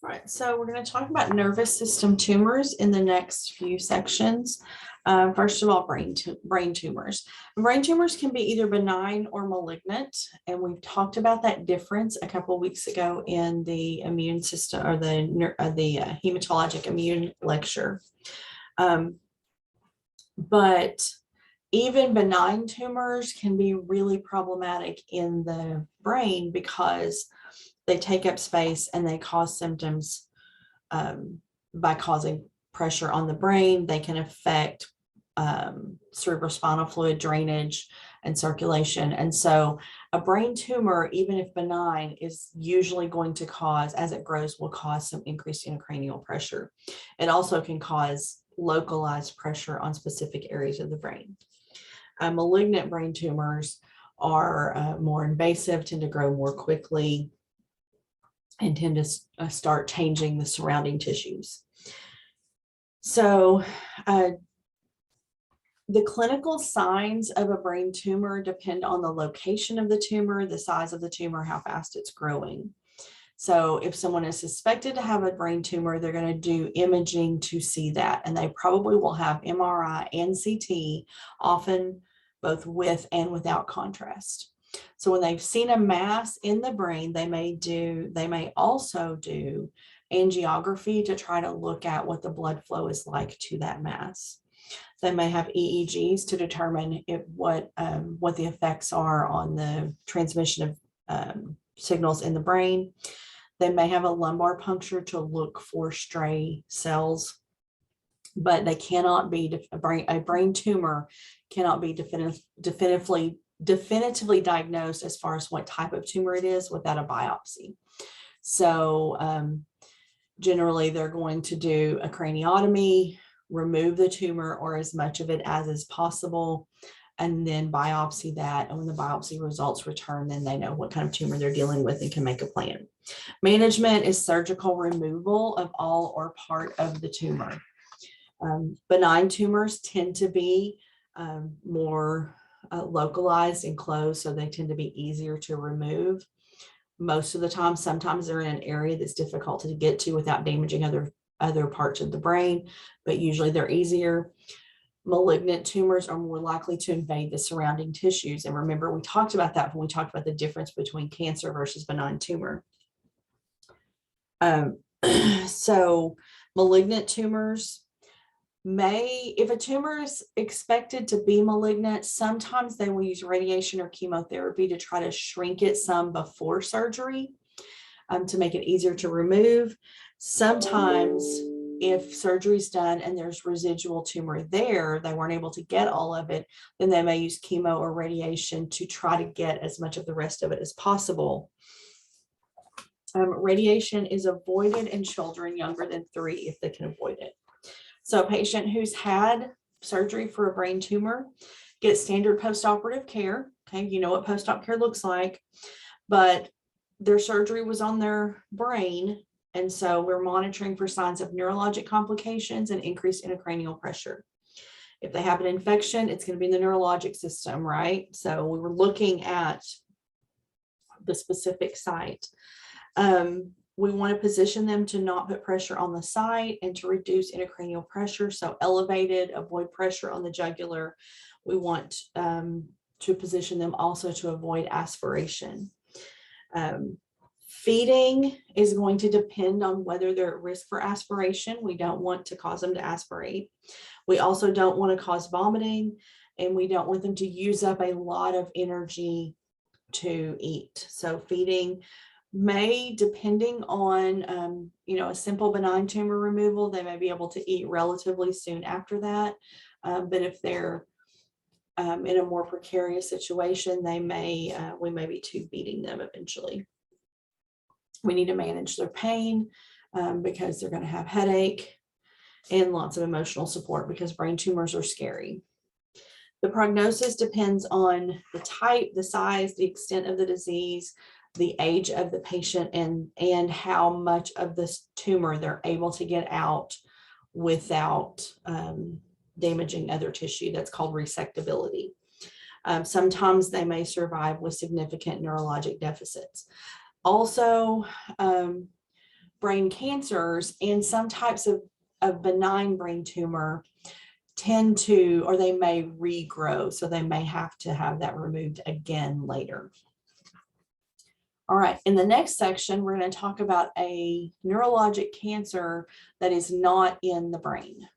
All right, so we're going to talk about nervous system tumors in the next few sections. First of all, brain tumors. Brain tumors can be either benign or malignant, and we've talked about that difference a couple of weeks ago in the immune system or the hematologic immune lecture. But even benign tumors can be really problematic in the brain because they take up space and they cause symptoms by causing pressure on the brain. They can affect cerebrospinal fluid drainage and circulation. And so a brain tumor, even if benign, is usually going to cause, as it grows, will cause some increased intracranial pressure. It also can cause localized pressure on specific areas of the brain. Malignant brain tumors are more invasive, tend to grow more quickly, and tend to start changing the surrounding tissues. So the clinical signs of a brain tumor depend on the location of the tumor, the size of the tumor, how fast it's growing. So if someone is suspected to have a brain tumor, they're going to do imaging to see that. And they probably will have MRI and CT, often both with and without contrast. So when they've seen a mass in the brain, they may also do angiography to try to look at what the blood flow is like to that mass. They may have EEGs to determine what the effects are on the transmission of signals in the brain. They may have a lumbar puncture to look for stray cells, but they cannot be, a brain tumor cannot be definitively diagnosed as far as what type of tumor it is without a biopsy. So generally they're going to do a craniotomy, remove the tumor or as much of it as is possible, and then biopsy that. And when the biopsy results return, then they know what kind of tumor they're dealing with and can make a plan. Management is surgical removal of all or part of the tumor. Benign tumors tend to be more localized and closed, so they tend to be easier to remove. Most of the time, sometimes they're in an area that's difficult to get to without damaging other parts of the brain, but usually they're easier. Malignant tumors are more likely to invade the surrounding tissues. And remember, we talked about that when we talked about the difference between cancer versus benign tumor. So malignant tumors if a tumor is expected to be malignant, sometimes they will use radiation or chemotherapy to try to shrink it some before surgery to make it easier to remove. Sometimes if surgery is done and there's residual tumor there, they weren't able to get all of it, then they may use chemo or radiation to try to get as much of the rest of it as possible. Radiation is avoided in children younger than 3 if they can avoid it. So a patient who's had surgery for a brain tumor gets standard postoperative care. Okay, you know what post-op care looks like, but their surgery was on their brain. And so we're monitoring for signs of neurologic complications and increased intracranial pressure. If they have an infection, it's going to be in the neurologic system, right? So we were looking at the specific site. We want to position them to not put pressure on the site and to reduce intracranial pressure. So elevated, avoid pressure on the jugular. We want to position them also to avoid aspiration. Feeding is going to depend on whether they're at risk for aspiration. We don't want to cause them to aspirate. We also don't want to cause vomiting, and we don't want them to use up a lot of energy to eat. So feeding may, depending on, a simple benign tumor removal, they may be able to eat relatively soon after that. But if they're in a more precarious situation, we may be tube feeding them eventually. We need to manage their pain because they're going to have headache and lots of emotional support because brain tumors are scary. The prognosis depends on the type, the size, the extent of the disease, the age of the patient, and how much of this tumor they're able to get out without damaging other tissue. That's called resectability. Sometimes they may survive with significant neurologic deficits. Also, brain cancers and some types of benign brain tumor tend to, or they may regrow. So they may have to have that removed again later. All right, in the next section, we're going to talk about a neurologic cancer that is not in the brain.